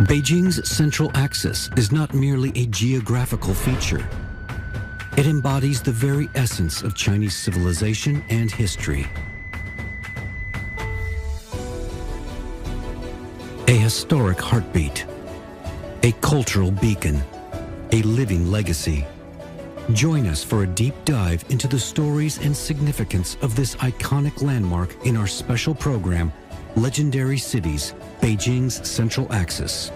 Beijing's Central Axis is not merely a geographical feature. It embodies the very essence of Chinese civilization and history. A historic heartbeat, a cultural beacon, a living legacy. Join us for a deep dive into the stories and significance of this iconic landmark in our special program, Legendary Cities, Beijing's Central Axis.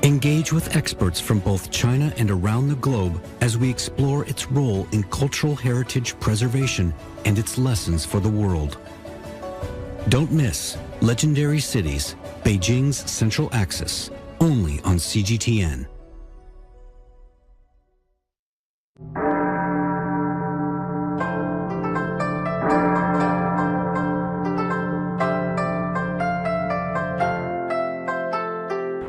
Engage with experts from both China and around the globe as we explore its role in cultural heritage preservation and its lessons for the world. Don't miss Legendary Cities, Beijing's Central Axis, only on CGTN.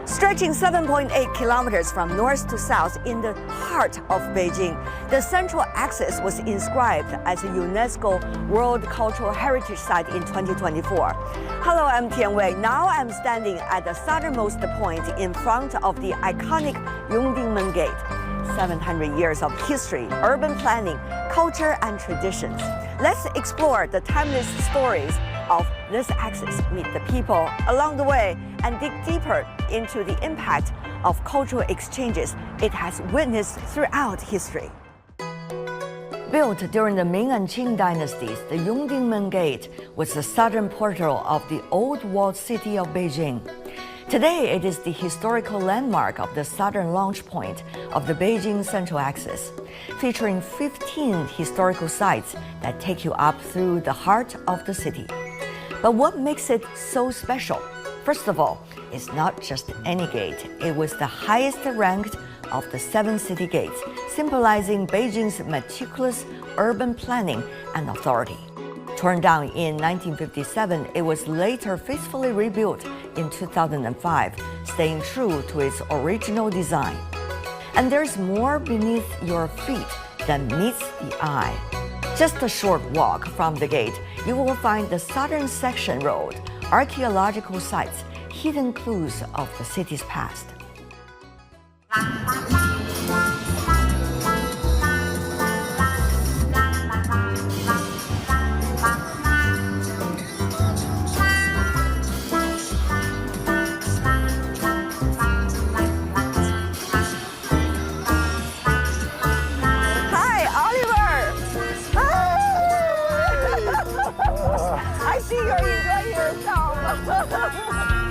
Stretching 7.8 kilometers from north to south in the heart of Beijing, the Central Axis was inscribed as a UNESCO World Cultural Heritage Site in 2024. Hello, I'm Tian. Now I'm standing at the southernmost point in front of the iconic Yongdingmen Gate. 700 years of history, urban planning, culture, and traditions. Let's explore the timeless stories of this axis, meet the people along the way, and dig deeper into the impact of cultural exchanges it has witnessed throughout history. Built during the Ming and Qing dynasties, the Yongdingmen Gate was the southern portal of the old walled city of Beijing. Today, it is the historical landmark of the southern launch point of the Beijing Central Axis, featuring 15 historical sites that take you up through the heart of the city. But what makes it so special? First of all, it's not just any gate. It was the highest ranked of the 7 city gates, symbolizing Beijing's meticulous urban planning and authority. Torn down in 1957, it was later faithfully rebuilt in 2005, staying true to its original design. And there's more beneath your feet than meets the eye. Just a short walk from the gate, you will find the southern section road, archaeological sites, hidden clues of the city's past.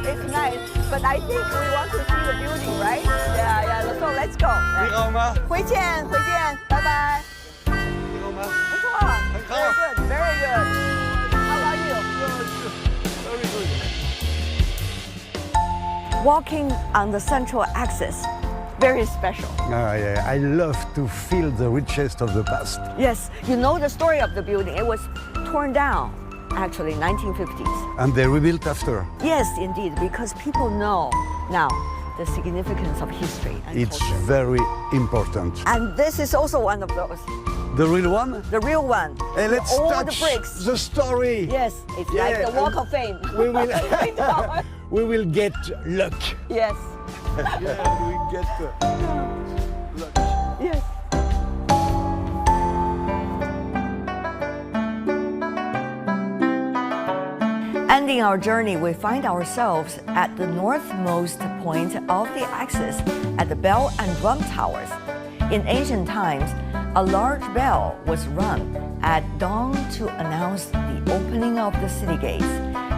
It's nice, but I think we want to see the building, right? Yeah. So let's go. 你好吗？回见，拜拜。你好吗？不错，很好。Very good. How about you? Very good. Walking on the Central Axis, very special. Yeah. I love to feel the richness of the past. Yes, you know the story of the building. It was torn down. Actually, 1950s. And they rebuilt after. Yes, indeed, because people know now the significance of history and it's culture. Very important. And this is also one of those. The real one? The real one. Hey, let's all touch the bricks. The story. Yes, it's like the Walk of Fame. We will, we will get luck. Yes. Yeah, we get luck. Yes. Ending our journey, we find ourselves at the northmost point of the axis at the bell and drum towers. In ancient times, a large bell was rung at dawn to announce the opening of the city gates,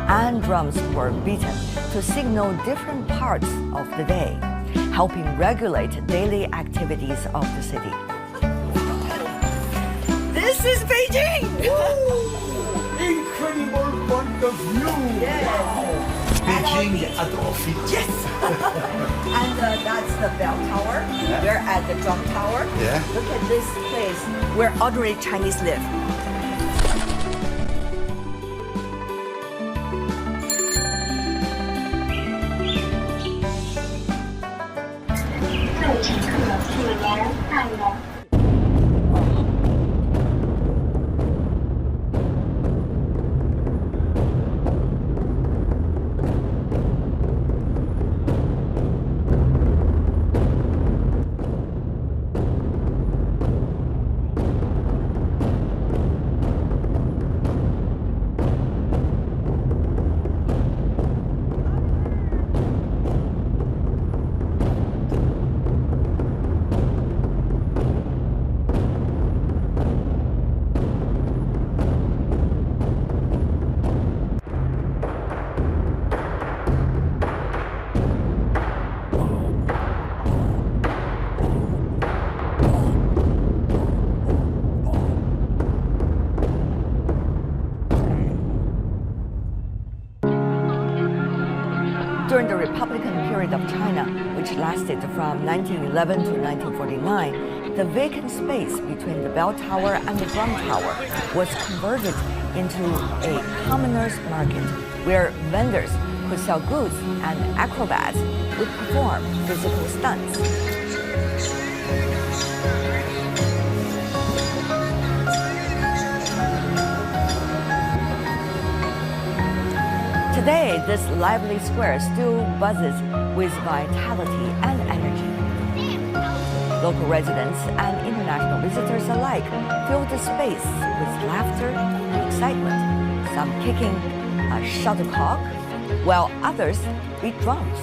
and drums were beaten to signal different parts of the day, helping regulate daily activities of the city. This is Beijing! Incredible point of view! Yes. Wow. Beijing at office. Yes! And that's the bell tower. Yeah. We're at the drum tower. Yeah. Look at this place where ordinary Chinese live. During the Republican period of China, which lasted from 1911 to 1949, the vacant space between the bell tower and the drum tower was converted into a commoner's market where vendors could sell goods and acrobats would perform physical stunts. Today, this lively square still buzzes with vitality and energy. Local residents and international visitors alike fill the space with laughter and excitement, some kicking a shuttlecock, while others beat drums.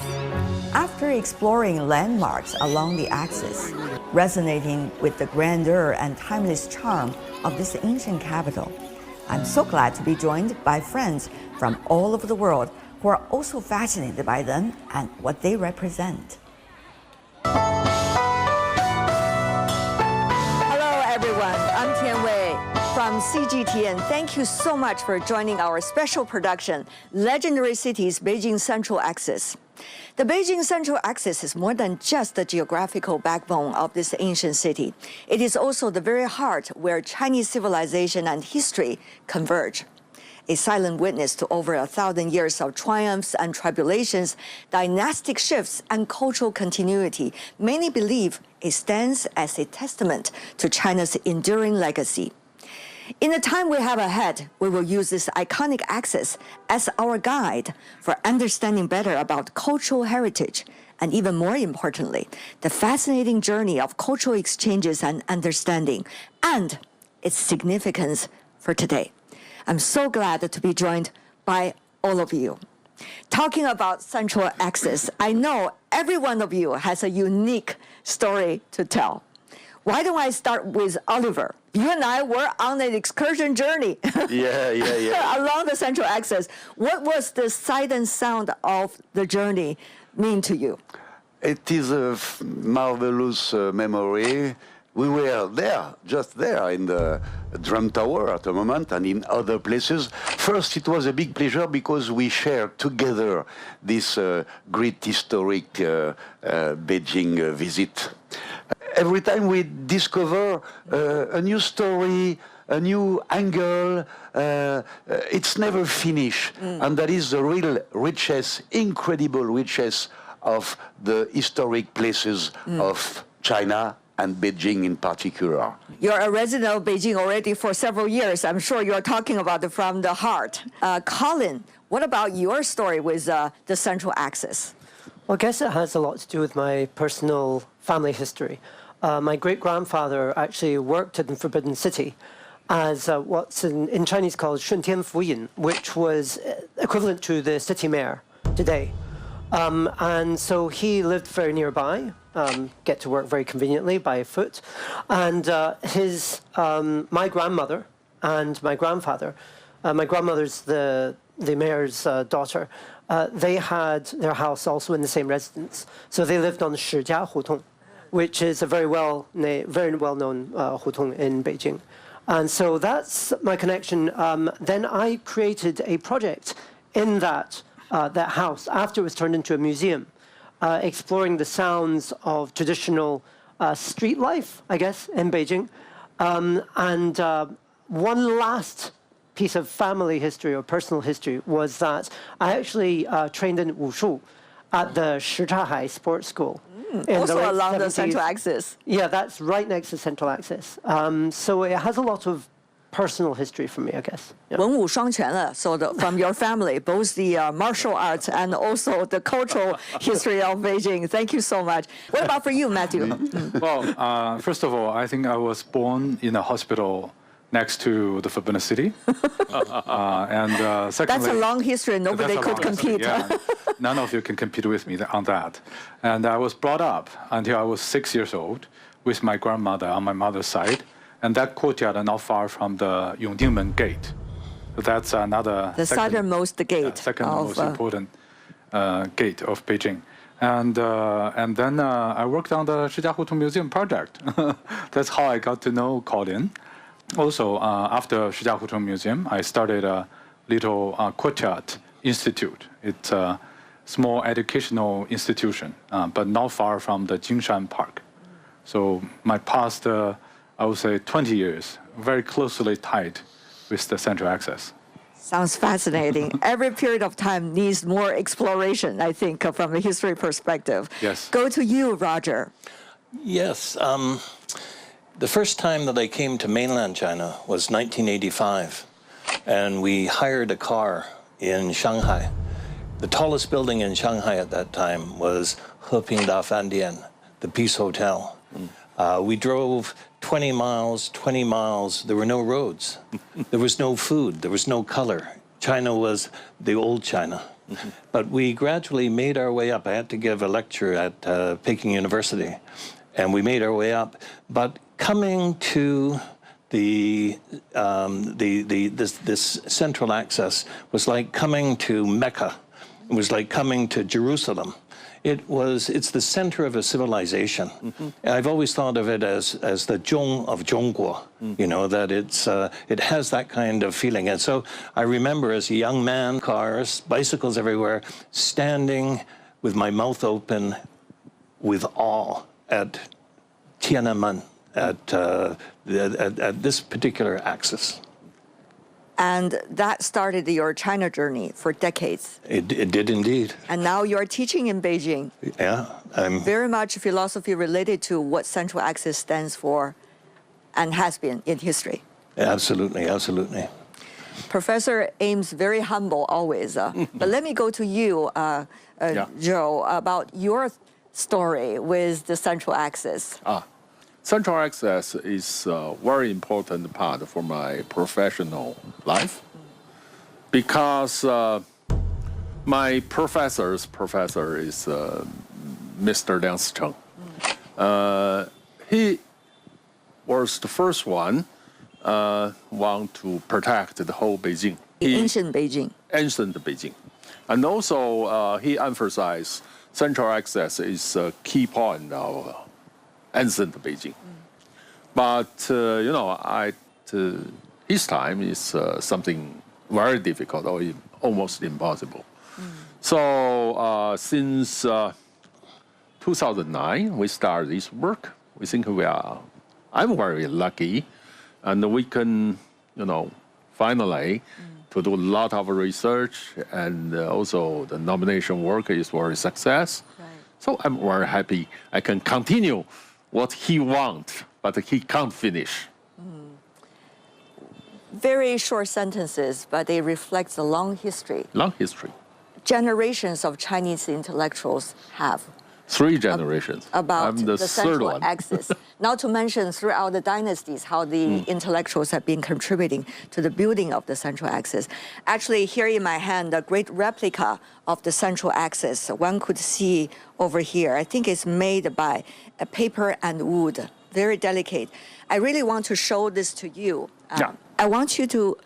After exploring landmarks along the axis, resonating with the grandeur and timeless charm of this ancient capital, I'm so glad to be joined by friends from all over the world who are also fascinated by them and what they represent. Hello everyone, I'm Tian from CGTN. Thank you so much for joining our special production, Legendary Cities Beijing Central Axis. The Beijing Central Axis is more than just the geographical backbone of this ancient city. It is also the very heart where Chinese civilization and history converge. A silent witness to over 1,000 years of triumphs and tribulations, dynastic shifts, and cultural continuity, many believe it stands as a testament to China's enduring legacy. In the time we have ahead, we will use this iconic axis as our guide for understanding better about cultural heritage, and even more importantly, the fascinating journey of cultural exchanges and understanding, and its significance for today. I'm so glad to be joined by all of you. Talking about Central Axis, I know every one of you has a unique story to tell. Why don't I start with Oliver? You and I were on an excursion journey along the Central Axis. What was the sight and sound of the journey mean to you? It is a marvelous memory. We were there, just there in the drum tower at the moment and in other places. First, it was a big pleasure because we shared together this great historic Beijing visit. Every time we discover a new story, a new angle, it's never finished. And that is the real richness, incredible richness of the historic places of China and Beijing in particular. You're a resident of Beijing already for several years. I'm sure you're talking about it from the heart. Colin, what about your story with the Central Axis? Well, I guess it has a lot to do with my personal family history. My great-grandfather actually worked in Forbidden City as what's in Chinese called 顺天府尹, which was equivalent to the city mayor today. And so he lived very nearby, get to work very conveniently by foot. And my grandmother and my grandfather, my grandmother's the mayor's daughter, they had their house also in the same residence. So they lived on Shijia Hutong, which is a very well-known hutong in Beijing. And so that's my connection. Then I created a project in that house after it was turned into a museum, exploring the sounds of traditional street life, I guess, in Beijing. And one last piece of family history or personal history was that I actually trained in wushu at the Shizhahai Sports School. Also along the Central Axis. Yeah, that's right next to Central Axis. So it has a lot of personal history for me, I guess. Yeah. 文武双全了, so from your family, both the martial arts and also the cultural history of Beijing. Thank you so much. What about for you, Matthew? Well, first of all, I think I was born in a hospital next to the Forbidden City. And secondly, that's a long history. Nobody could compete. Yeah. None of you can compete with me on that. And I was brought up until I was 6 years old with my grandmother on my mother's side. And that courtyard are not far from the Yongdingmen Gate. So that's another... The southernmost gate. Second most important gate of Beijing. And then I worked on the Shijia Hutong Museum project. That's how I got to know Colin. Also, after Shijia Hutong Museum, I started a little courtyard institute. It's small educational institution, but not far from the Jingshan Park. So my past, I would say, 20 years, very closely tied with the Central Axis. Sounds fascinating. Every period of time needs more exploration, I think, from a history perspective. Yes. Go to you, Roger. Yes. The first time that I came to mainland China was 1985, and we hired a car in Shanghai. The tallest building in Shanghai at that time was Heping Da Fandian, the Peace Hotel. We drove 20 miles, there were no roads. There was no food, there was no color. China was the old China. But we gradually made our way up. I had to give a lecture at Peking University, and we made our way up. But coming to this Central Axis was like coming to Mecca. It was like coming to Jerusalem. It's the center of a civilization. I've always thought of it as the Zhong of Zhongguo, you know, that it has that kind of feeling. And so I remember as a young man, cars, bicycles everywhere, standing with my mouth open with awe at Tiananmen, at this particular axis. And that started your China journey for decades. It did indeed. And now you're teaching in Beijing. Yeah. Very much philosophy related to what Central Axis stands for and has been in history. Absolutely, absolutely. Professor Ames, very humble always. But let me go to you, Joe, about your story with the Central Axis. Central Axis is a very important part for my professional life because my professor is Mr. Liang Sicheng. He was the first one want to protect the whole Beijing. Ancient Beijing. Ancient Beijing. And also he emphasized Central Axis is a key point of ancient Beijing. But, you know, his time is something very difficult or almost impossible. So since 2009, we started this work. We think I'm very lucky, and we can, you know, finally to do a lot of research, and also the nomination work is very success. Right. So I'm very happy I can continue what he wants, but he can't finish. Very short sentences, but they reflect the long history. Long history. Generations of Chinese intellectuals have. 3 generations. About I'm the Central third one. Axis. Not to mention throughout the dynasties, how the intellectuals have been contributing to the building of the Central Axis. Actually, here in my hand, a great replica of the Central Axis. One could see over here. I think it's made by paper and wood. Very delicate. I really want to show this to you. I want you to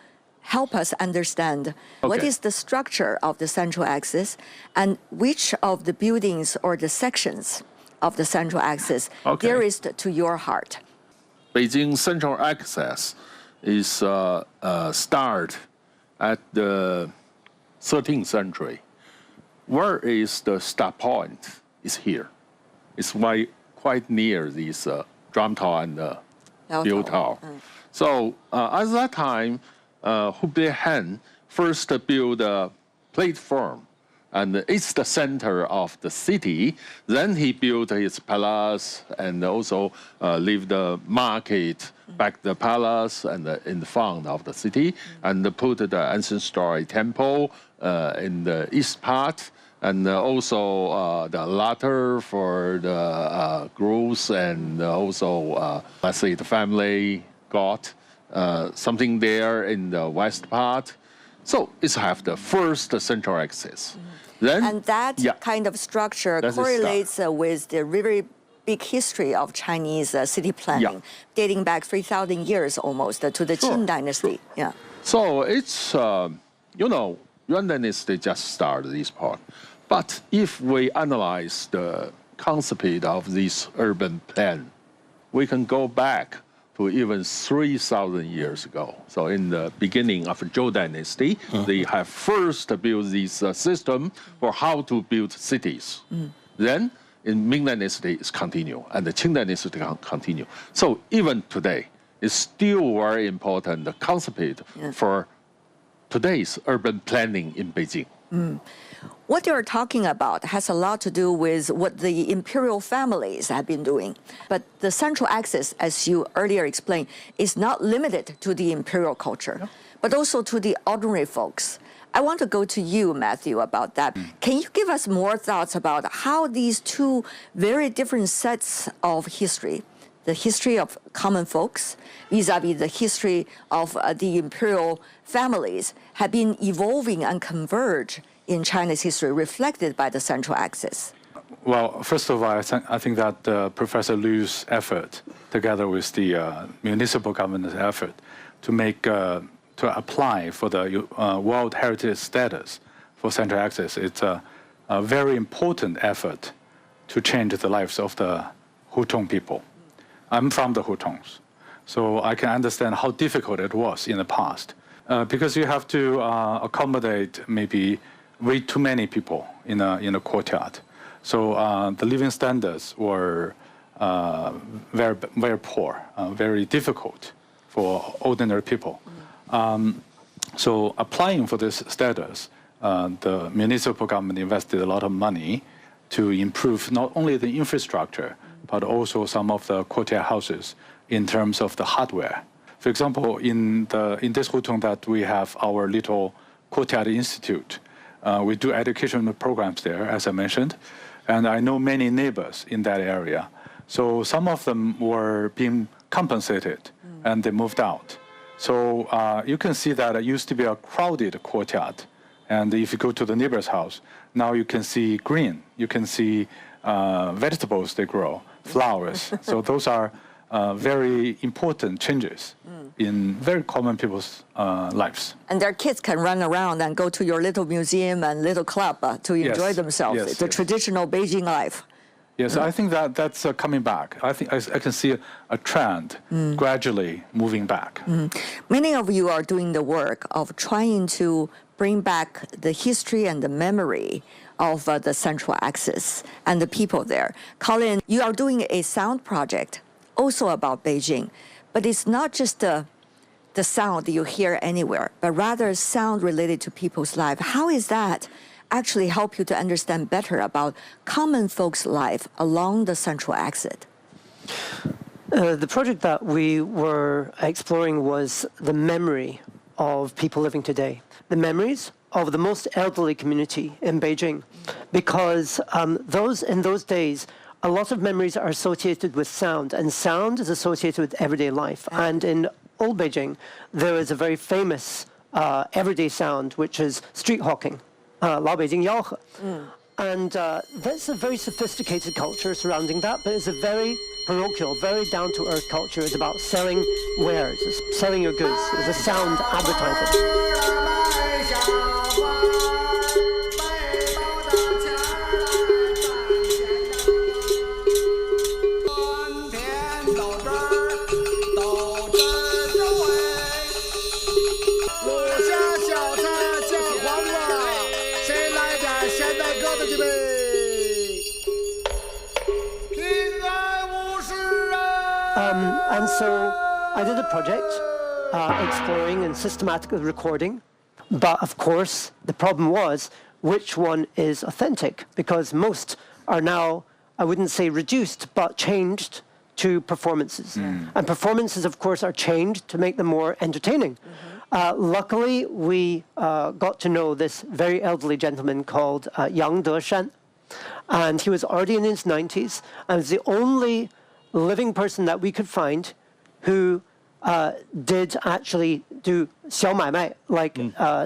help us understand what is the structure of the Central Axis and which of the buildings or the sections of the Central Axis dearest to your heart. Beijing Central Axis is start at the 13th century. Where is the start point? Is here. It's quite near this drum tower and bell tower. So at that time, Hubei Han first built a platform, and it's the center of the city. Then he built his palace and also leave the market back the palace and in the front of the city, and put the ancient story temple in the east part, and also the ladder for the groves, and also, let's say, the family god. Something there in the west part. So it's have the first Central Axis. Then, and that kind of structure correlates with the very big history of Chinese city planning, dating back 3,000 years almost to the Qin dynasty. So it's, you know, Yuan dynasty just started this part. But if we analyze the concept of this urban plan, we can go back to even 3,000 years ago. So in the beginning of Zhou Dynasty, they have first built this system for how to build cities. Then in Ming Dynasty, it's continue, and the Qing Dynasty continue. So even today, it's still very important concept for today's urban planning in Beijing. What you're talking about has a lot to do with what the imperial families have been doing. But the Central Axis, as you earlier explained, is not limited to the imperial culture, but also to the ordinary folks. I want to go to you, Matthew, about that. Can you give us more thoughts about how these two very different sets of history, the history of common folks vis-a-vis the history of the imperial families, have been evolving and converge in China's history, reflected by the Central Axis? Well, first of all, I think that Professor Liu's effort, together with the municipal government's effort, to apply for the World Heritage status for Central Axis, it's a very important effort to change the lives of the Hutong people. I'm from the Hutongs, so I can understand how difficult it was in the past, because you have to accommodate maybe way too many people in a courtyard. So the living standards were very, very poor, very difficult for ordinary people. So applying for this status, the municipal government invested a lot of money to improve not only the infrastructure, but also some of the courtyard houses in terms of the hardware. For example, in this Hutong that we have our little courtyard institute, we do educational programs there, as I mentioned, and I know many neighbors in that area. So some of them were being compensated, and they moved out. So you can see that it used to be a crowded courtyard, and if you go to the neighbor's house, now you can see green, you can see vegetables they grow, flowers. So those are very important changes in very common people's lives. And their kids can run around and go to your little museum and little club to enjoy themselves. Yes, it's a traditional Beijing life. Yes, I think that's coming back. I think I can see a trend gradually moving back. Many of you are doing the work of trying to bring back the history and the memory of the Central Axis and the people there. Colin, you are doing a sound project also about Beijing, but it's not just the sound that you hear anywhere, but rather sound related to people's life. How is that actually help you to understand better about common folks' life along the Central Axis? The project that we were exploring was the memory of people living today, the memories of the most elderly community in Beijing, because in those days, a lot of memories are associated with sound, and sound is associated with everyday life. And in old Beijing, there is a very famous everyday sound, which is street hawking, 老北京吆喝. And that's a very sophisticated culture surrounding that, but it's a very parochial, very down-to-earth culture. It's about selling wares, it's selling your goods. It's a sound advertising. And so I did a project exploring and systematically recording. But of course, the problem was which one is authentic, because most are now, I wouldn't say reduced, but changed to performances. And performances, of course, are changed to make them more entertaining. Luckily, we got to know this very elderly gentleman called Yang Deshan. And he was already in his 90s, and was the only living person that we could find who did actually do 小买卖, like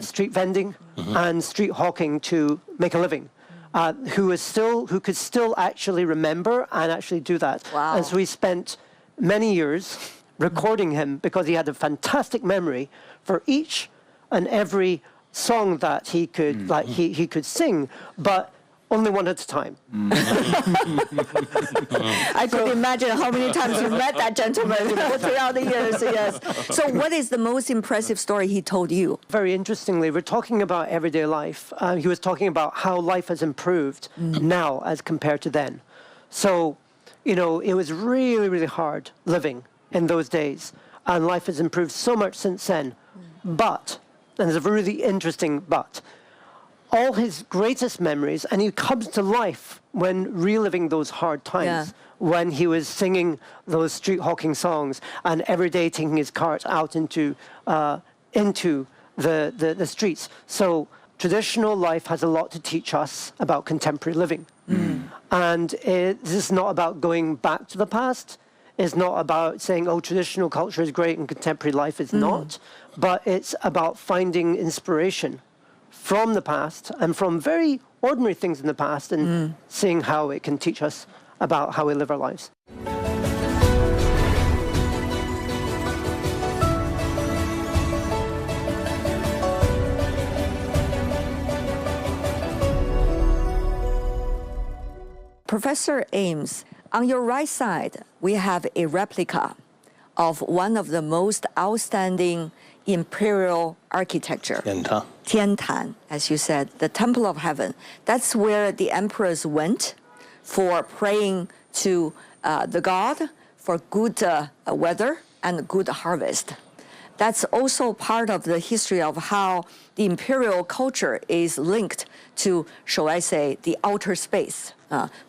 street vending and street hawking to make a living, who could still actually remember and actually do that. Wow. And so we spent many years recording him, because he had a fantastic memory for each and every song that he could he could sing. But only one at a time. I could imagine how many times you met that gentleman throughout the years, yes. So what is the most impressive story he told you? Very interestingly, we're talking about everyday life. He was talking about how life has improved now as compared to then. So, you know, it was really, really hard living in those days. And life has improved so much since then. But, and there's a really interesting but, all his greatest memories, and he comes to life when reliving those hard times, when he was singing those street hawking songs and every day taking his cart out into the streets. So traditional life has a lot to teach us about contemporary living. And this is not about going back to the past. It's not about saying, oh, traditional culture is great and contemporary life is not. But it's about finding inspiration from the past and from very ordinary things in the past and seeing how it can teach us about how we live our lives. Professor Ames, on your right side, we have a replica of one of the most outstanding imperial architecture. Tian, as you said, the Temple of Heaven. That's where the emperors went for praying to the god for good weather and good harvest. That's also part of the history of how the imperial culture is linked to, shall I say, the outer space.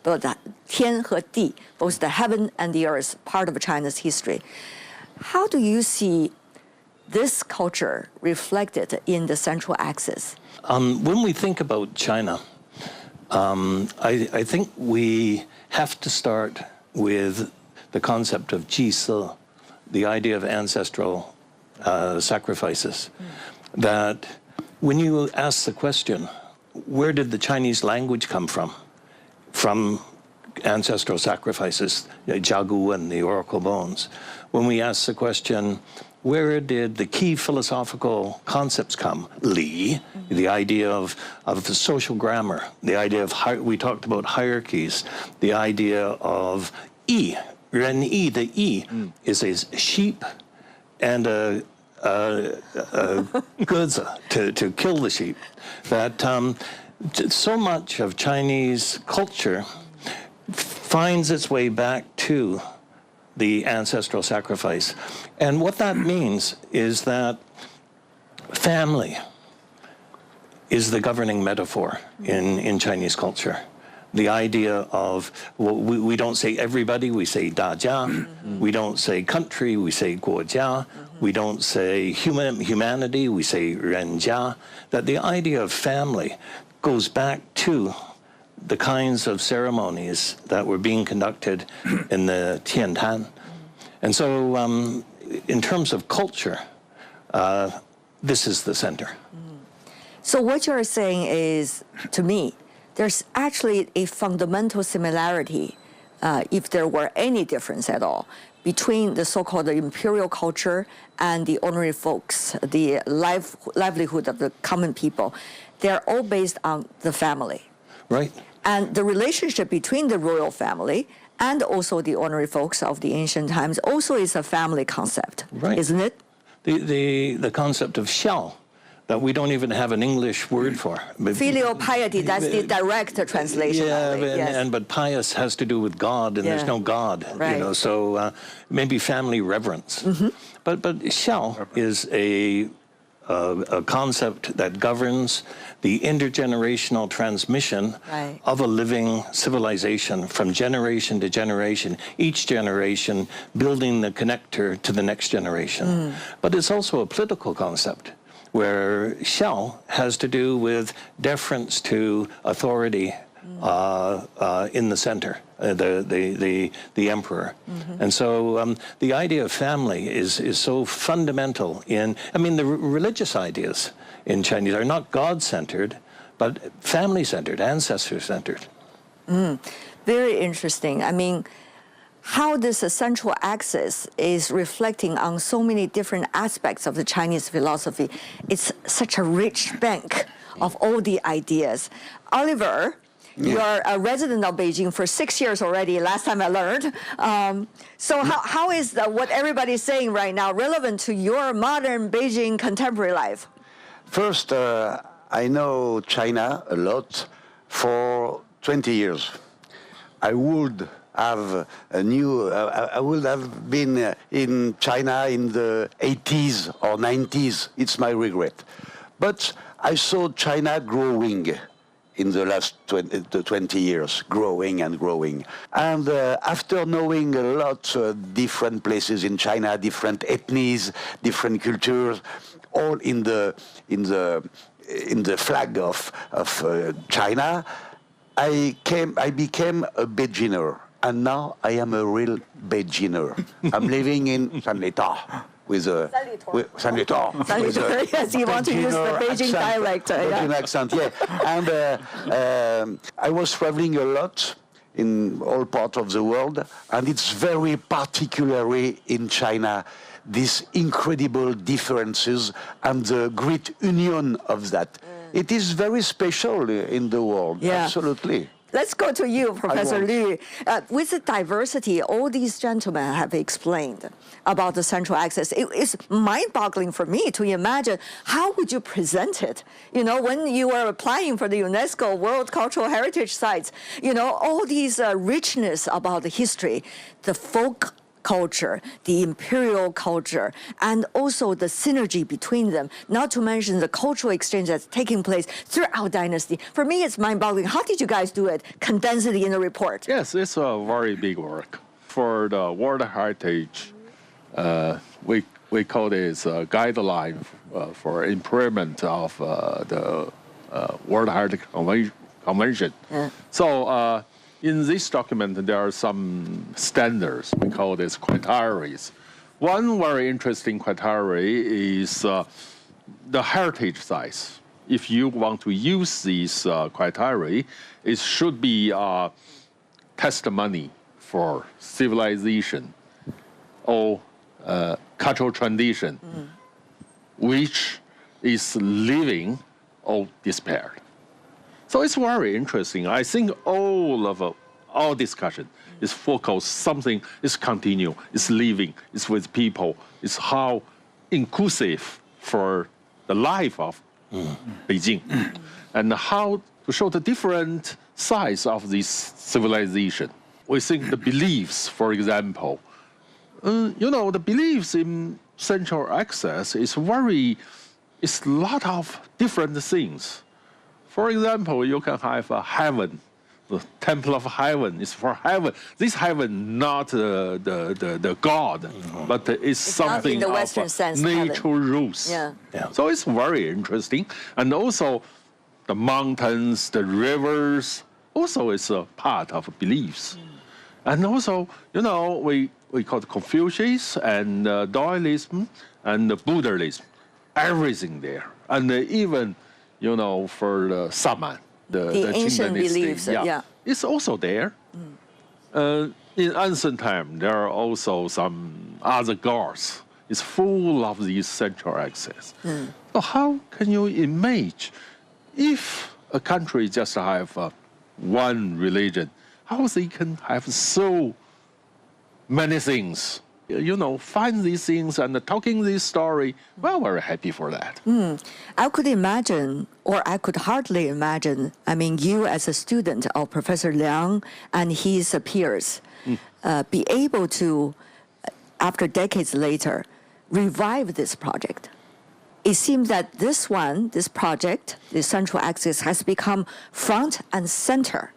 Both the Tian和地, both the heaven and the earth, part of China's history. How do you see this culture reflected in the Central Axis? When we think about China, I think we have to start with the concept of 祭祀, the idea of ancestral sacrifices. That when you ask the question, where did the Chinese language come from? From ancestral sacrifices, Jiagu and the oracle bones. When we ask the question, where did the key philosophical concepts come? Li, the idea of the social grammar, the idea of, we talked about hierarchies, the idea of yi, ren yi, the yi is a sheep and a gozi, to kill the sheep. That so much of Chinese culture finds its way back to the ancestral sacrifice. And what that means is that family is the governing metaphor in Chinese culture. The idea of, well, we don't say everybody, we say 大家. We don't say country, we say 国家. We don't say humanity, we say 人家. That the idea of family goes back to the kinds of ceremonies that were being conducted in the Tian. And so in terms of culture, this is the center. So what you're saying is, to me, there's actually a fundamental similarity, if there were any difference at all, between the so-called imperial culture and the ordinary folks, the livelihood of the common people. They're all based on the family. Right. And the relationship between the royal family and also the ordinary folks of the ancient times also is a family concept, right, isn't it? The concept of xiao, that we don't even have an English word for. Filial piety, that's the direct translation. Yeah, but pious has to do with God, and there's no God, right, you know, so maybe family reverence. But xiao is a concept that governs the intergenerational transmission of a living civilization from generation to generation, each generation building the connector to the next generation. But it's also a political concept where xiao has to do with deference to authority in the center, the emperor. And so the idea of family is so fundamental in, I mean, the religious ideas in Chinese are not God-centered, but family-centered, ancestor-centered. Very interesting. I mean, how this Central Axis is reflecting on so many different aspects of the Chinese philosophy. It's such a rich bank of all the ideas. Oliver, You are a resident of Beijing for 6 years already, last time I learned. So how is what everybody is saying right now relevant to your modern Beijing contemporary life? First, I know China a lot for 20 years. I would have I would have been in China in the 80s or 90s. It's my regret. But I saw China growing in the last 20 years, growing and growing. And after knowing a lot different places in China, different ethnies, different cultures, all in the flag of China, I became a Beijiner, and now I am a real Beijiner. I'm living in Sanlitao. With Sanlitao. Yes, you want to use the Beijing dialect. Beijing accent, yeah. And I was traveling a lot in all parts of the world, and it's very particularly in China, these incredible differences and the great union of that. It is very special in the world, absolutely. Let's go to you, Professor Liu. With the diversity all these gentlemen have explained about the Central Axis, it's mind-boggling for me to imagine how would you present it. You know, when you are applying for the UNESCO World Cultural Heritage Sites, you know, all these richness about the history, the folk culture, the imperial culture, and also the synergy between them, not to mention the cultural exchange that's taking place throughout dynasty. For me, it's mind-boggling. How did you guys do it? Condense it in a report. Yes, it's a very big work. For the World Heritage, we call this a guideline for improvement of the World Heritage Convention. Yeah. So in this document, there are some standards. We call this criteria. One very interesting criteria is the heritage sites. If you want to use these criteria, it should be testimony for civilization or cultural tradition, which is living or disappeared. So it's very interesting. I think all discussion is focused, something is continue, is living, is with people, is how inclusive for the life of Beijing, and how to show the different sides of this civilization. We think the beliefs, for example, the beliefs in Central Axis is a lot of different things. For example, you can have a heaven. The temple of heaven is for heaven. This heaven, not the God, but it's something not in the of Western sense, natural rules. Yeah. So it's very interesting. And also the mountains, the rivers, also is a part of beliefs. And also, we call it Confucius and Daoism and Buddhism, everything there. And even for the Saman, the ancient beliefs, it's also there. In ancient time, there are also some other gods. It's full of these Central Axis. So how can you imagine if a country just have one religion, how they can have so many things? Find these things and talking this story, well, we're happy for that. I could imagine, or I could hardly imagine, you as a student of Professor Liang and his peers, be able to, after decades later, revive this project. It seems that this project, the Central Axis, has become front and center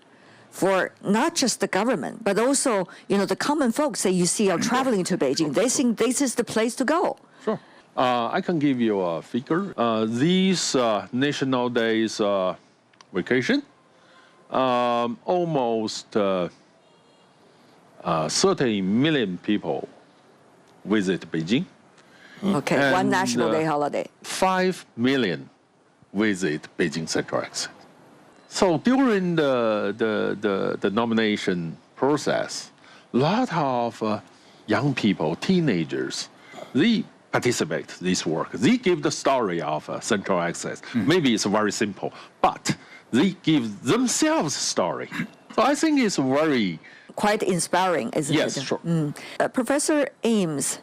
for not just the government, but also, the common folks that you see are traveling to Beijing. They think this is the place to go. Sure. I can give you a figure. These National Days vacation, almost 30 million people visit Beijing. Okay, and one National Day holiday. 5 million visit Beijing Central Axis. So during the nomination process, a lot of young people, teenagers, they participate in this work. They give the story of Central Axis. Maybe it's very simple, but they give themselves a story. So I think it's very... Quite inspiring, isn't it? Yes, sure. Professor Ames,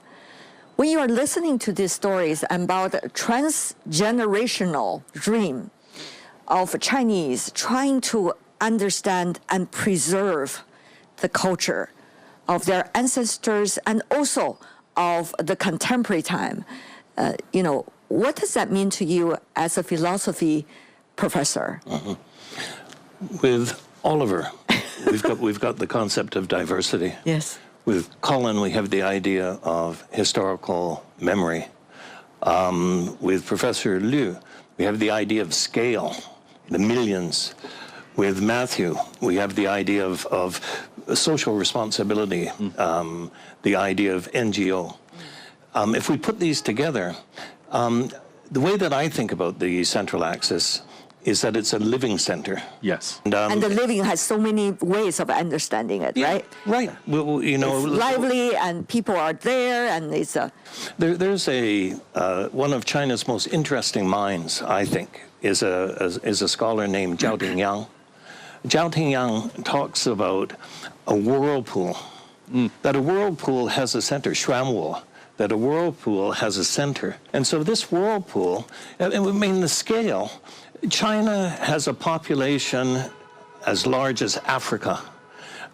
when you are listening to these stories about a transgenerational dream of Chinese trying to understand and preserve the culture of their ancestors and also of the contemporary time, what does that mean to you as a philosophy professor? With Oliver, we've got the concept of diversity. Yes. With Colin, we have the idea of historical memory. With Professor Liu, we have the idea of scale, the millions. With Matthew, we have the idea of social responsibility, the idea of NGO. If we put these together, the way that I think about the Central Axis is that it's a living center. Yes. And the living has so many ways of understanding it, right? Right. Well, it's lively and people are there and it's a... There's one of China's most interesting minds, I think, is a scholar named Zhao Tingyang. Zhao Tingyang talks about a whirlpool, that a whirlpool has a center, Xuanwu, that a whirlpool has a center. And so this whirlpool, I mean the scale, China has a population as large as Africa.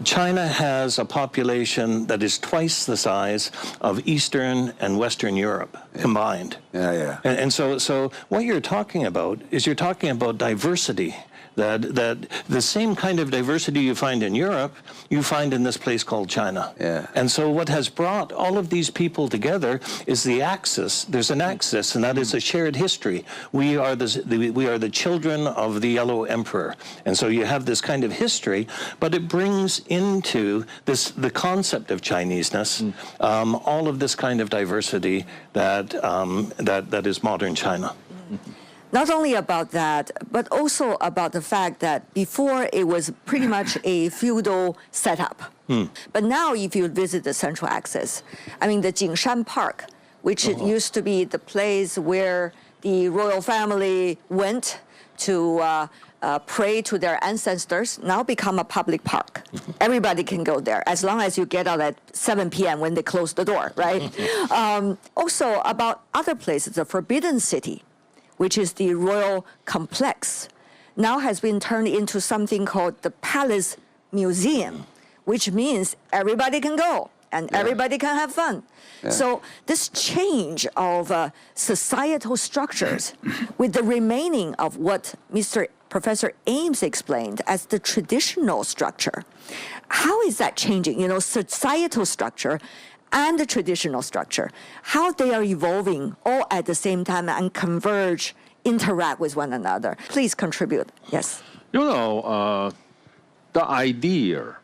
China has a population that is twice the size of Eastern and Western Europe combined. Yeah. And so what you're talking about is you're talking about diversity. That the same kind of diversity you find in Europe, you find in this place called China. Yeah. And so what has brought all of these people together is the axis. There's an axis, and that is a shared history. We are the children of the Yellow Emperor. And so you have this kind of history, but it brings into the concept of Chineseness, all of this kind of diversity that is modern China. Not only about that, but also about the fact that before it was pretty much a feudal setup. But now if you visit the Central Axis, I mean the Jingshan Park, which it used to be the place where the royal family went to pray to their ancestors, now become a public park. Everybody can go there as long as you get out at 7 p.m. when they close the door, right? Also about other places, the Forbidden City, which is the royal complex, now has been turned into something called the Palace Museum, which means everybody can go and everybody can have fun. Yeah. So this change of societal structures with the remaining of what Professor Ames explained as the traditional structure, how is that changing? Societal structure and the traditional structure, how they are evolving all at the same time and converge, interact with one another. Please contribute. Yes. The idea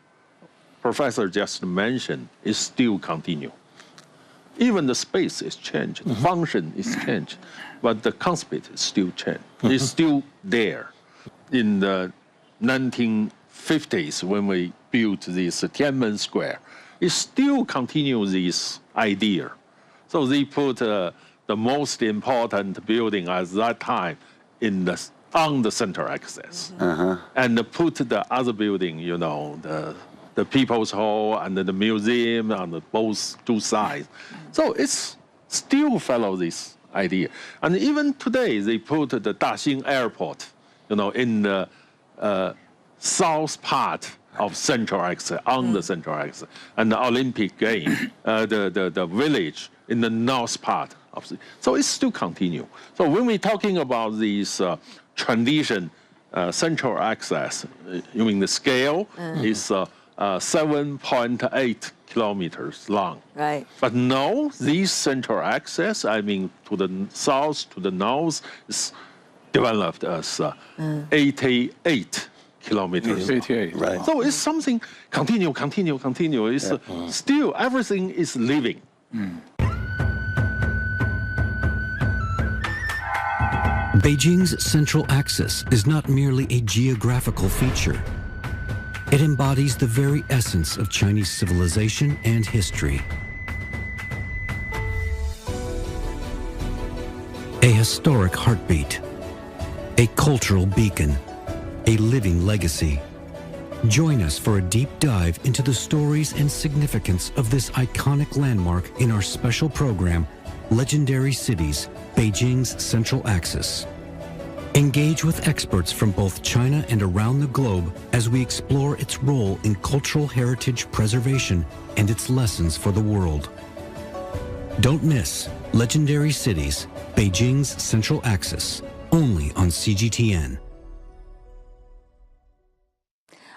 Professor just mentioned is still continue. Even the space is changed, the function is changed, but the concept is still changed. It's still there. In the 1950s, when we built this Tiananmen Square, it still continues this idea. So they put the most important building at that time on the Central Axis, and put the other building, the People's Hall and the museum on both two sides. So it's still follow this idea. And even today, they put the Daxing Airport, in the south part of Central Axis, on the Central Axis, and the Olympic game, the village in the north part of the, so it still continue. So when we're talking about this tradition, Central Axis, you mean the scale is 7.8 kilometers long. Right. But now this Central Axis, I mean to the south, to the north, is developed as 88 kilometers. 88. Right. So it's something continue. It's still everything is living. Beijing's Central Axis is not merely a geographical feature. It embodies the very essence of Chinese civilization and history. A historic heartbeat, a cultural beacon, a living legacy. Join us for a deep dive into the stories and significance of this iconic landmark in our special program, Legendary Cities, Beijing's Central Axis. Engage with experts from both China and around the globe as we explore its role in cultural heritage preservation and its lessons for the world. Don't miss Legendary Cities, Beijing's Central Axis, only on CGTN.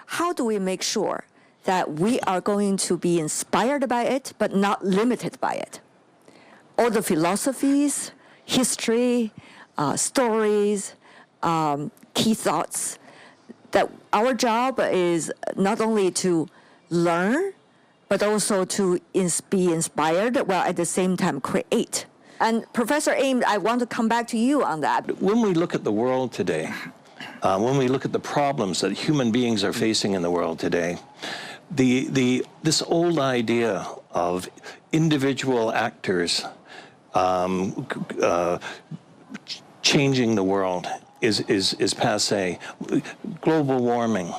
How do we make sure that we are going to be inspired by it, but not limited by it? All the philosophies, history, stories, key thoughts, that our job is not only to learn, but also to be inspired, while at the same time create. And Professor Ames, I want to come back to you on that. When we look at the world today, when we look at the problems that human beings are facing in the world today, this old idea of individual actors changing the world is passé. Global warming,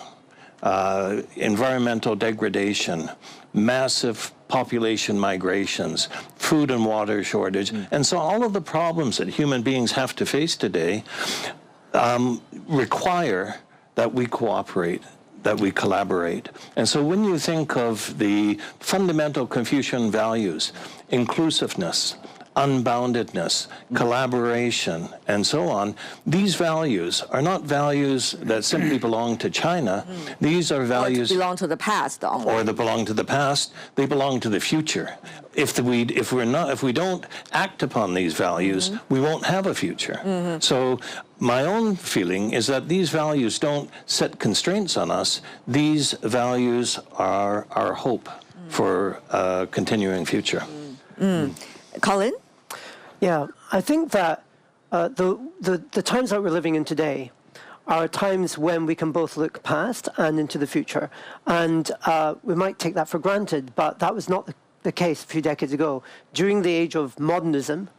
environmental degradation, massive population migrations, food and water shortage, and so all of the problems that human beings have to face today require that we cooperate, that we collaborate. And so when you think of the fundamental Confucian values, inclusiveness, unboundedness, collaboration, and so on, these values are not values that simply belong to China. These are values... Or belong to the past. Or they belong to the past. They belong to the future. If we don't act upon these values, we won't have a future. So my own feeling is that these values don't set constraints on us. These values are our hope for a continuing future. Colin? Yeah, I think that the times that we're living in today are times when we can both look past and into the future. And we might take that for granted, but that was not the case a few decades ago. During the age of modernism,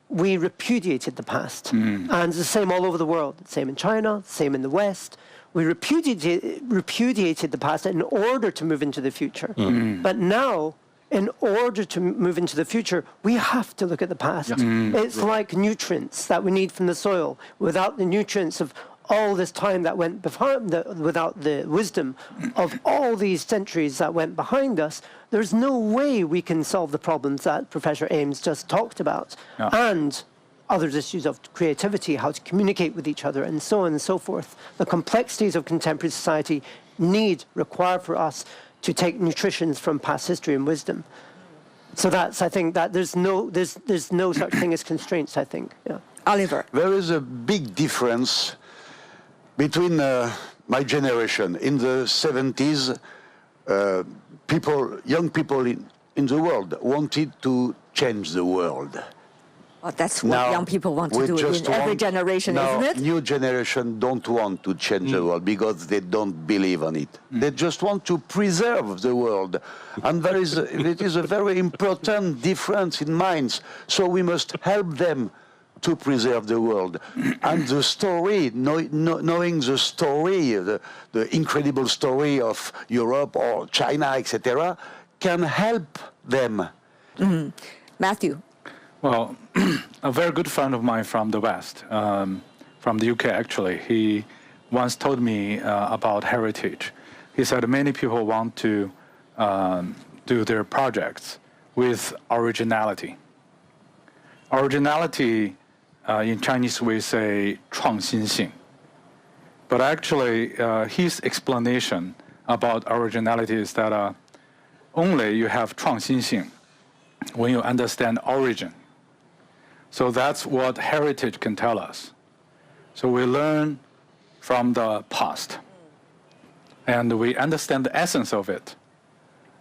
we repudiated the past. And it's the same all over the world. Same in China, same in the West. We repudiated the past in order to move into the future. But now, in order to move into the future, we have to look at the past. It's like nutrients that we need from the soil. Without the nutrients of all this time that went behind, without the wisdom of all these centuries that went behind us, there's no way we can solve the problems that Professor Ames just talked about. And other issues of creativity, how to communicate with each other, and so on and so forth. The complexities of contemporary society require for us to take nutritions from past history and wisdom. So I think that there's no such thing as constraints, I think. Yeah. Oliver. There is a big difference between my generation. In the 70s, young people in the world wanted to change the world. Well, that's what young people want to do in every generation, isn't it? New generation don't want to change the world because they don't believe on it. They just want to preserve the world. And it is a very important difference in minds. So we must help them to preserve the world. And the story, knowing the story, the incredible story of Europe or China, etc., can help them. Matthew. Well, a very good friend of mine from the West, from the UK actually, he once told me about heritage. He said many people want to do their projects with originality. Originality, in Chinese we say 创新性. But actually, his explanation about originality is that only you have 创新性 when you understand origin. So that's what heritage can tell us. So we learn from the past, and we understand the essence of it,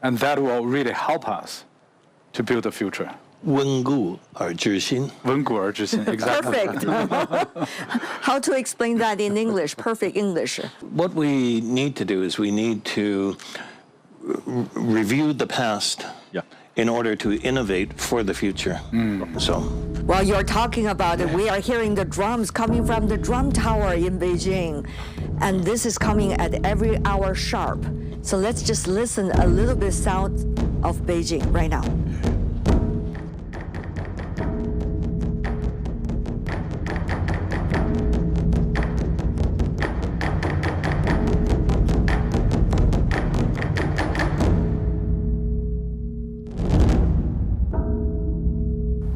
and that will really help us to build the future. 温故而知新. 温故而知新, exactly. Perfect. How to explain that in English? Perfect English. What we need to do is we need to review the past in order to innovate for the future. So. While you're talking about it, we are hearing the drums coming from the drum tower in Beijing. And this is coming at every hour sharp. So let's just listen a little bit sound of Beijing right now.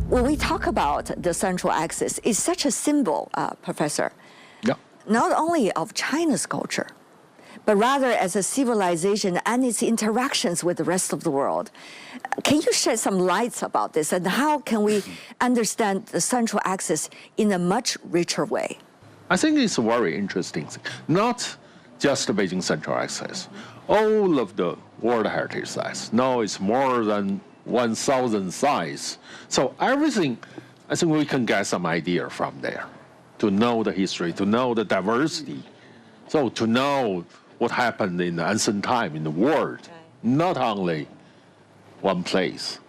When we talk about the Central Axis, it's such a symbol, Professor, not only of China's culture, but rather as a civilization and its interactions with the rest of the world. Can you shed some lights about this, and how can we understand the Central Axis in a much richer way? I think it's very interesting. Not just the Beijing Central Axis. All of the World Heritage Sites. Now it's more than 1,000 sites. So everything, I think we can get some idea from there to know the history, to know the diversity. So to know what happened in the ancient time in the world, not only one place.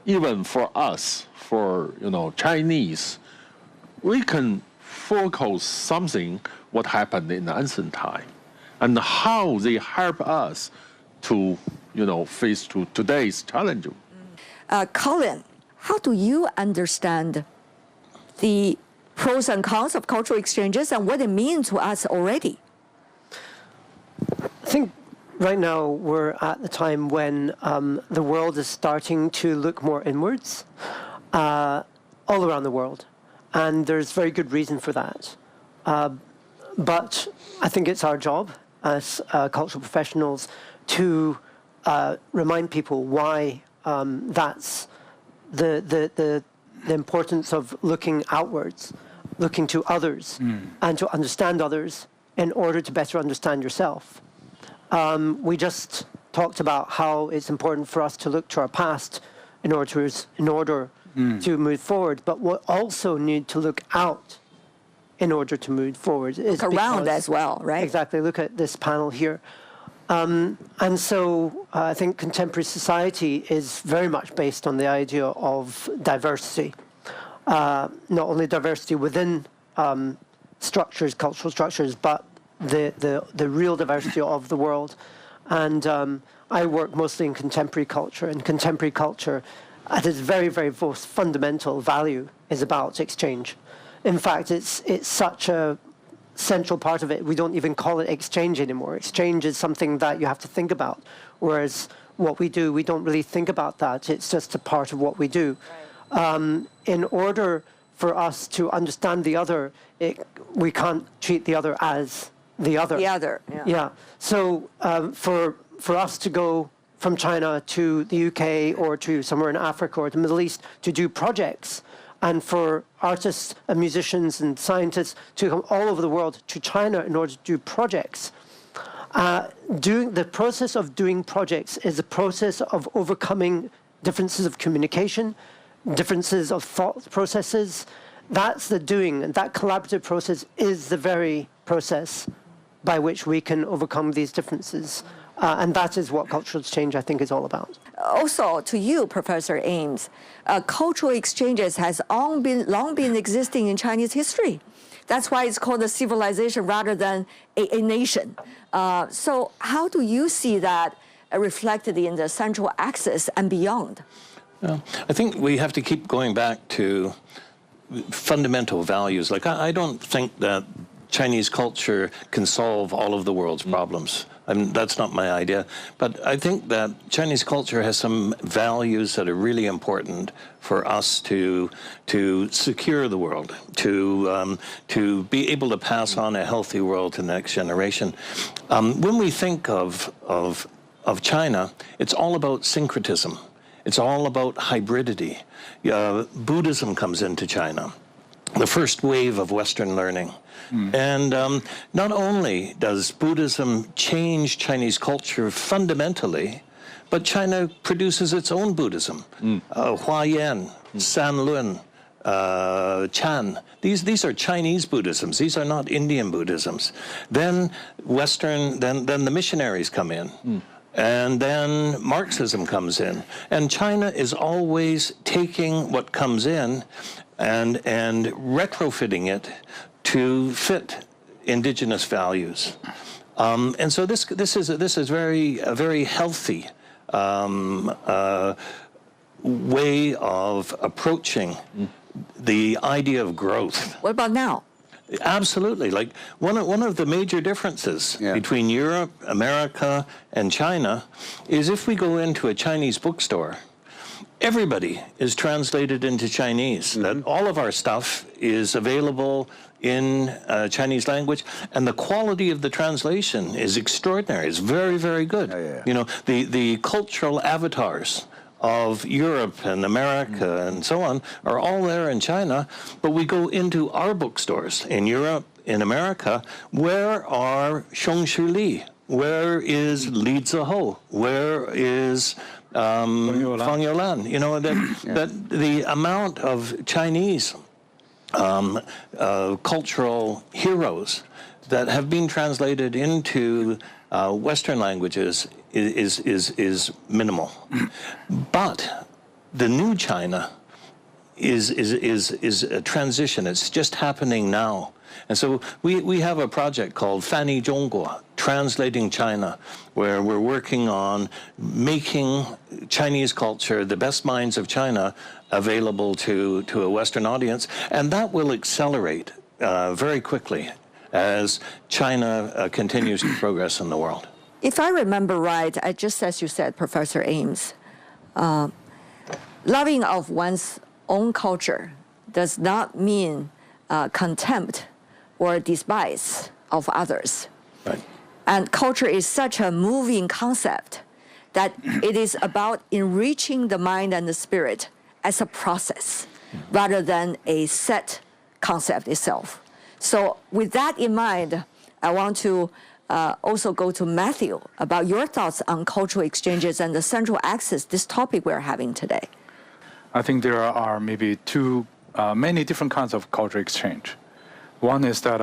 Even for us, for Chinese, we can focus something what happened in the ancient time and how they help us to face to today's challenge. Colin, how do you understand the pros and cons of cultural exchanges and what it means to us already? I think right now we're at the time when the world is starting to look more inwards all around the world. And there's very good reason for that. But I think it's our job as cultural professionals to remind people why that's the importance of looking outwards, looking to others, and to understand others in order to better understand yourself. We just talked about how it's important for us to look to our past in order to move forward, but we also need to look out in order to move forward. Look around as well, right? Exactly. Look at this panel here. And so I think contemporary society is very much based on the idea of diversity, not only diversity within structures, cultural structures, but the real diversity of the world. And I work mostly in contemporary culture, and contemporary culture at its very, very most fundamental value is about exchange. In fact, it's such a central part of it. We don't even call it exchange anymore. Exchange is something that you have to think about, whereas what we do, we don't really think about that. It's just a part of what we do. Right. In order for us to understand the other, we can't treat the other as the other. The other, yeah. Yeah. So for us to go from China to the UK or to somewhere in Africa or the Middle East to do projects, and for artists and musicians and scientists to come all over the world to China in order to do projects. The process of doing projects is a process of overcoming differences of communication, differences of thought processes. That's the doing, and that collaborative process is the very process by which we can overcome these differences. And that is what cultural exchange, I think, is all about. Also, to you, Professor Ames, cultural exchanges has long been existing in Chinese history. That's why it's called a civilization rather than a nation. So how do you see that reflected in the Central Axis and beyond? I think we have to keep going back to fundamental values. Like, I don't think that Chinese culture can solve all of the world's problems. I mean, that's not my idea. But I think that Chinese culture has some values that are really important for us to secure the world, to be able to pass on a healthy world to the next generation. When we think of China, it's all about syncretism. It's all about hybridity. Buddhism comes into China, the first wave of Western learning. And not only does Buddhism change Chinese culture fundamentally, but China produces its own Buddhism. Huayan, Sanlun, Chan. These are Chinese Buddhisms. These are not Indian Buddhisms. Then then the missionaries come in. And then Marxism comes in. And China is always taking what comes in and retrofitting it to fit indigenous values. And so this is a very healthy way of approaching the idea of growth. What about now? Absolutely. Like one of the major differences between Europe, America, and China is if we go into a Chinese bookstore, everybody is translated into Chinese. That all of our stuff is available in Chinese language, and the quality of the translation is extraordinary. It's very, very good. You know, the cultural avatars of Europe and America and so on are all there in China, but we go into our bookstores in Europe, in America, where are Xiongshi Li? Where is Li Ziho? Where is Fang Youlan? You know, that the amount of Chinese cultural heroes that have been translated into Western languages is minimal. But the new China is a transition. It's just happening now. And so we have a project called Fanny Zhongguo, Translating China, where we're working on making Chinese culture, the best minds of China, available to a Western audience. And that will accelerate very quickly as China continues to progress in the world. If I remember right, just as you said, Professor Ames, loving of one's own culture does not mean contempt or despise of others. Right. And culture is such a moving concept that it is about enriching the mind and the spirit as a process rather than a set concept itself. So with that in mind, I want to also go to Matthew about your thoughts on cultural exchanges and the Central Axis, this topic we're having today. I think there are maybe many different kinds of cultural exchange. One is that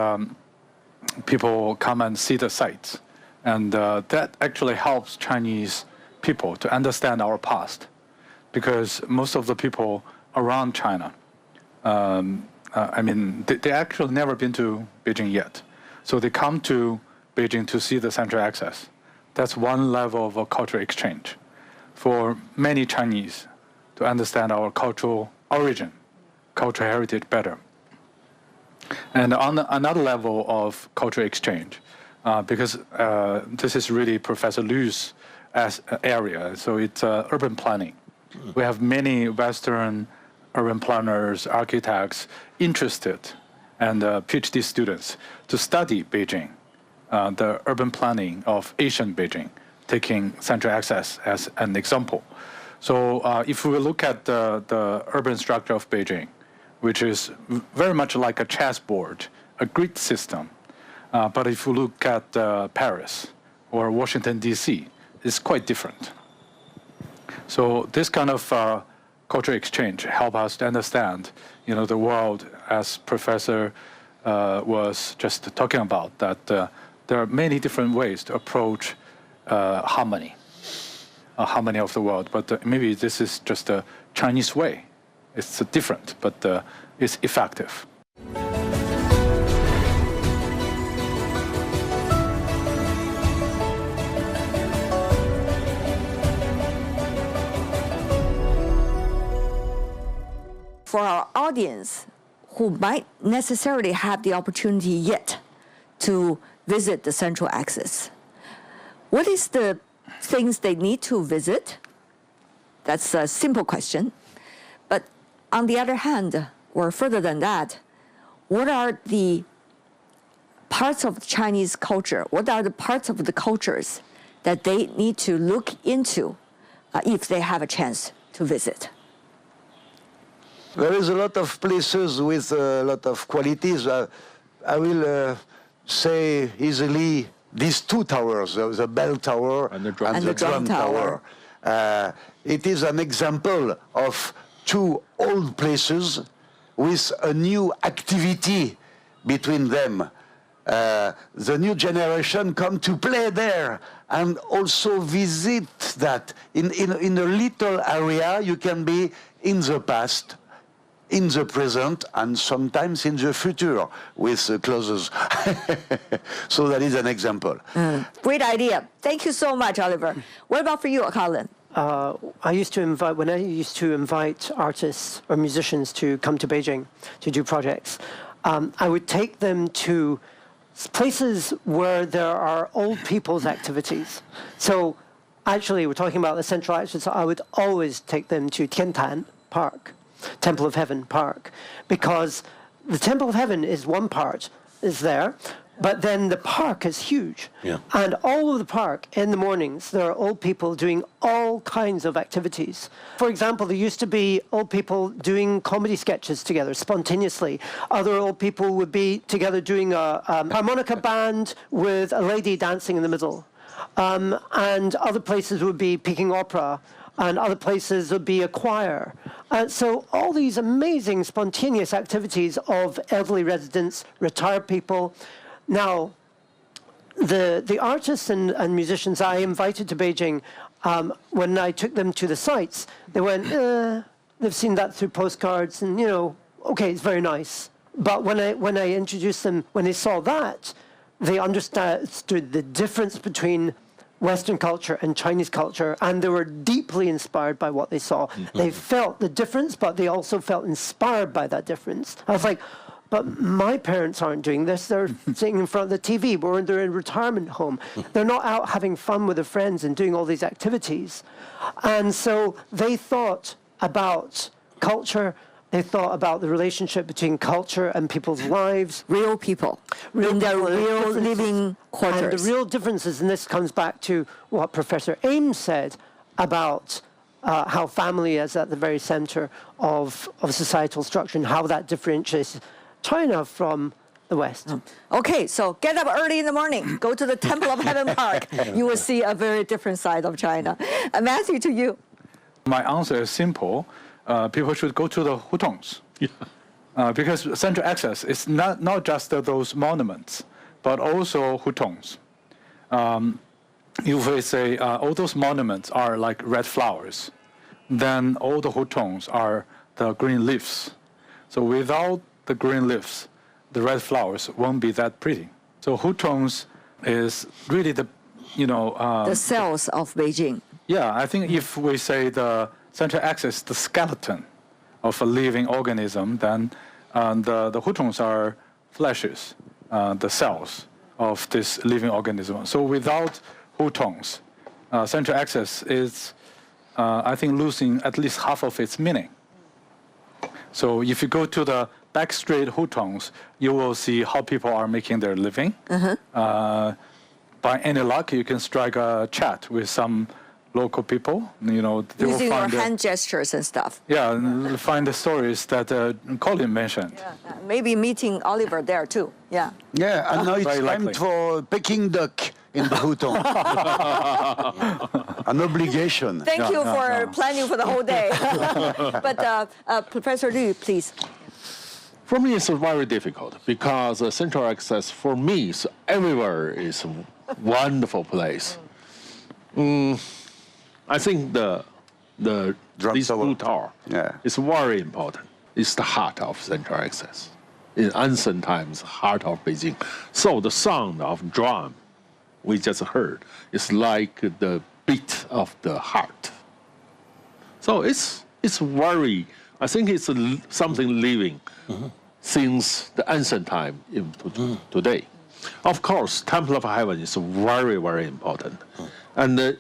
people come and see the sites, and that actually helps Chinese people to understand our past, because most of the people around China, I mean, they actually never been to Beijing yet. So they come to Beijing to see the Central Axis. That's one level of a cultural exchange for many Chinese to understand our cultural origin, cultural heritage better. And on another level of cultural exchange, because this is really Professor Liu's area, so it's urban planning. We have many Western urban planners, architects interested, and PhD students to study Beijing, the urban planning of Asian Beijing, taking Central Axis as an example. So if we look at the urban structure of Beijing, which is very much like a chessboard, a grid system, but if we look at Paris or Washington, D.C., it's quite different. So this kind of cultural exchange help us to understand, you know, the world, as Professor was just talking about, that there are many different ways to approach harmony of the world. But maybe this is just a Chinese way. It's different, but it's effective. For our audience who might necessarily have the opportunity yet to visit the Central Axis, what is the things they need to visit? That's a simple question. But on the other hand, or further than that, what are the parts of Chinese culture, what are the parts of the cultures that they need to look into if they have a chance to visit? There is a lot of places with a lot of qualities. I will say easily these two towers, the bell tower and the drum tower. It is an example of two old places with a new activity between them. The new generation come to play there and also visit that. In a little area, you can be in the past, in the present and sometimes in the future with clothes. So that is an example. Great idea. Thank you so much, Oliver. What about for you, Colin? I used to invite artists or musicians to come to Beijing to do projects, I would take them to places where there are old people's activities. So actually, we're talking about the Central Axis. I would always take them to Tian Park, Temple of Heaven Park, because the Temple of Heaven is one part, is there, but then the park is huge. Yeah. And all of the park, in the mornings, there are old people doing all kinds of activities. For example, there used to be old people doing comedy sketches together spontaneously. Other old people would be together doing a harmonica band with a lady dancing in the middle. And other places would be Peking opera, and other places would be a choir. So all these amazing spontaneous activities of elderly residents, retired people. Now, the artists and musicians I invited to Beijing, when I took them to the sites, they went, they've seen that through postcards, and, okay, it's very nice. But when I introduced them, when they saw that, they understood the difference between Western culture and Chinese culture, and they were deeply inspired by what they saw. They felt the difference, but they also felt inspired by that difference. I was like, but my parents aren't doing this. They're sitting in front of the TV, or they're in a retirement home. They're not out having fun with their friends and doing all these activities. And so they thought about culture. They thought about the relationship between culture and people's lives. Real people in their real living quarters. And the real differences, and this comes back to what Professor Ames said about how family is at the very center of societal structure and how that differentiates China from the West. Okay, so get up early in the morning, go to the Temple of Heaven Park. You will see a very different side of China. Matthew, to you. My answer is simple. People should go to the hutongs. Because Central Axis is not just those monuments, but also hutongs. If we say all those monuments are like red flowers, then all the hutongs are the green leaves. So without the green leaves, the red flowers won't be that pretty. So hutongs is really the cells of Beijing. Yeah, I think if we say the Central Axis, the skeleton of a living organism, then the hutongs are fleshes, the cells of this living organism. So without hutongs, Central Axis is, I think, losing at least half of its meaning. So if you go to the back street hutongs, you will see how people are making their living. By any luck, you can strike a chat with some local people. They using will your find hand gestures and stuff. Yeah, and find the stories that Colin mentioned. Yeah. Maybe meeting Oliver there too. Yeah. Yeah, and now it's Very time likely. for Peking duck in the hutong. An obligation. Thank you for planning for the whole day. But Professor Liu, please. For me, it's very difficult because Central Axis, for me, is everywhere is a wonderful place. I think this blue tower is very important. It's the heart of Central Axis. In ancient times, heart of Beijing. So the sound of drum we just heard is like the beat of the heart. So it's very, I think it's something living since the ancient time into today. Of course, Temple of Heaven is very, very important. And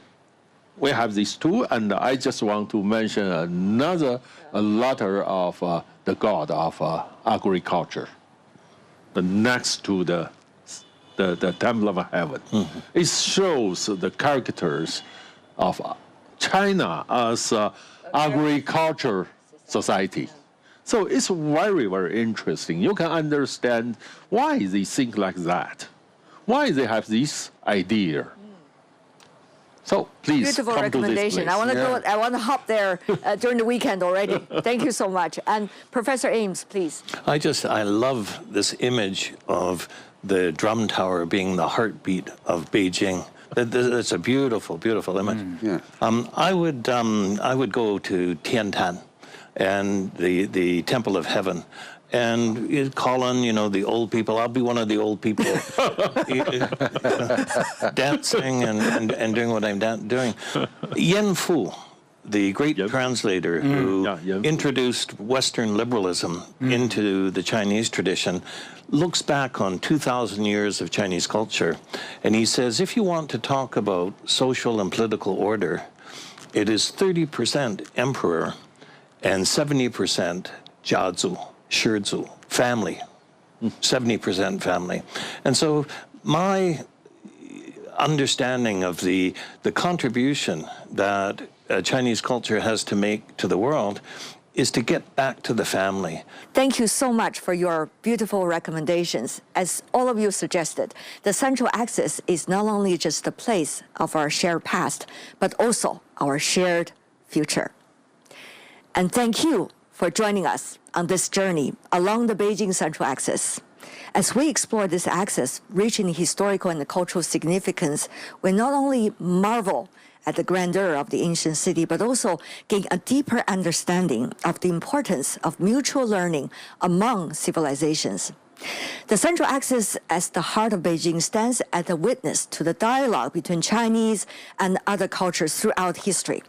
we have these two, and I just want to mention a letter of the god of agriculture, next to the Temple of Heaven. It shows the characters of China as agriculture society. So it's very, very interesting. You can understand why they think like that, why they have this idea. So please Beautiful come recommendation. To this place. I want to hop there during the weekend already. Thank you so much. And Professor Ames, please. I love this image of the drum tower being the heartbeat of Beijing. It's a beautiful, beautiful image. I would go to Tian. and the Temple of Heaven. And you call on, the old people. I'll be one of the old people dancing and doing what I'm doing. Yan Fu, the great translator who introduced Western liberalism into the Chinese tradition, looks back on 2,000 years of Chinese culture, and he says, if you want to talk about social and political order, it is 30% emperor and 70% jiazu, shizu, family, 70% family. And so my understanding of the contribution that Chinese culture has to make to the world is to get back to the family. Thank you so much for your beautiful recommendations. As all of you suggested, the Central Axis is not only just the place of our shared past, but also our shared future. And thank you for joining us on this journey along the Beijing Central Axis. As we explore this axis, rich in historical and cultural significance, we not only marvel at the grandeur of the ancient city, but also gain a deeper understanding of the importance of mutual learning among civilizations. The Central Axis, as the heart of Beijing, stands as a witness to the dialogue between Chinese and other cultures throughout history.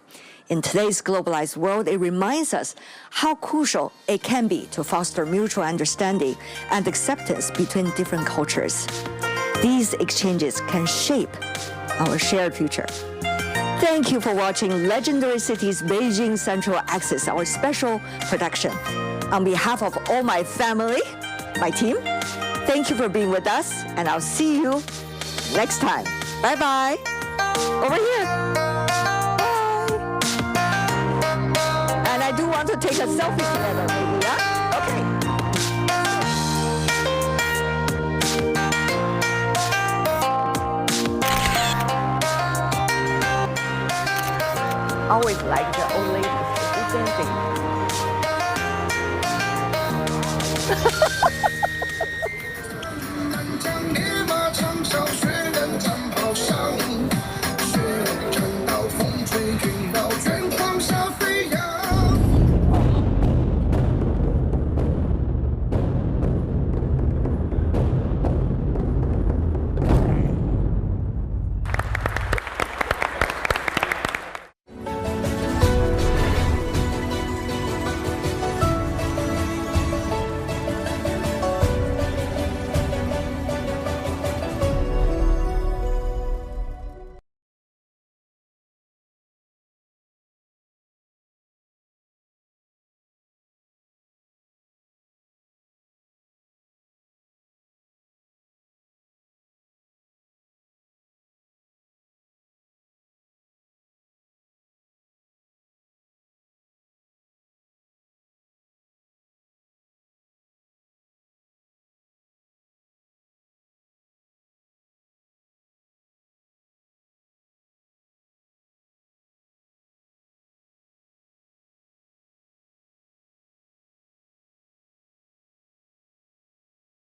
In today's globalized world, it reminds us how crucial it can be to foster mutual understanding and acceptance between different cultures. These exchanges can shape our shared future. Thank you for watching Legendary Cities Beijing Central Axis, our special production. On behalf of all my family, my team, thank you for being with us, and I'll see you next time. Bye-bye. Over here. Bye. And I do want to take a selfie together, maybe, yeah? Okay. Always like the old ladies dancing.